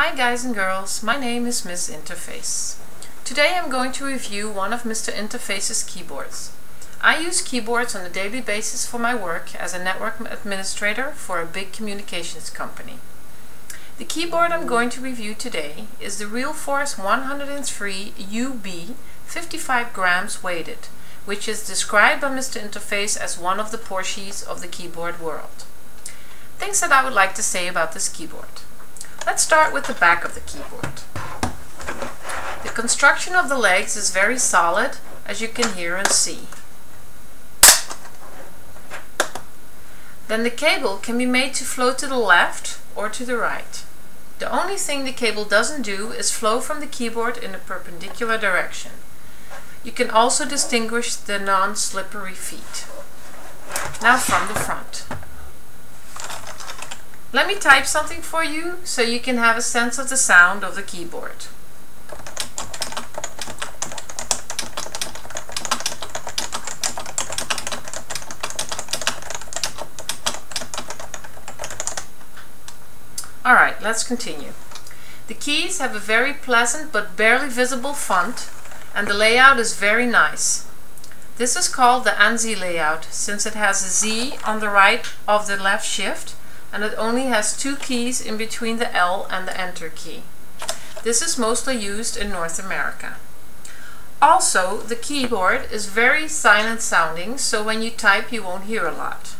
Hi guys and girls, my name is Miss Interface. Today I'm going to review one of Mr. Interface's keyboards. I use keyboards on a daily basis for my work as a network administrator for a big communications company. The keyboard I'm going to review today is the Realforce 103 UB 55 grams weighted, which is described by Mr. Interface as one of the Porsches of the keyboard world. Things that I would like to say about this keyboard. Let's start with the back of the keyboard. The construction of the legs is very solid, as you can hear and see. Then the cable can be made to flow to the left or to the right. The only thing the cable doesn't do is flow from the keyboard in a perpendicular direction. You can also distinguish the non-slippery feet. Now from the front. Let me type something for you so you can have a sense of the sound of the keyboard. Alright, let's continue. The keys have a very pleasant but barely visible font, and the layout is very nice. This is called the ANSI layout since it has a Z on the right of the left shift, and it only has two keys in between the L and the Enter key. This is mostly used in North America. Also, the keyboard is very silent sounding, so when you type you won't hear a lot.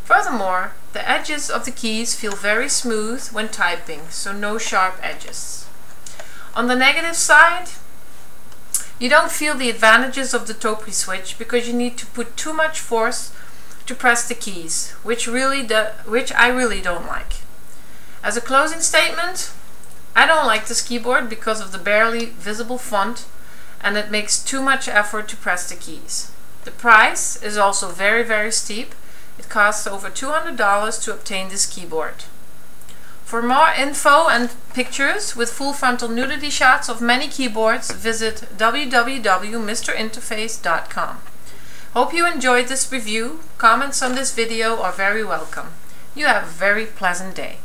Furthermore, the edges of the keys feel very smooth when typing, so no sharp edges. On the negative side, you don't feel the advantages of the Topre switch because you need to put too much force to press the keys, which I really don't like. As a closing statement, I don't like this keyboard because of the barely visible font, and it makes too much effort to press the keys. The price is also very steep. It costs over $200 to obtain this keyboard. For more info and pictures with full frontal nudity shots of many keyboards, visit www.mrinterface.com. Hope you enjoyed this review. Comments on this video are very welcome. You have a very pleasant day.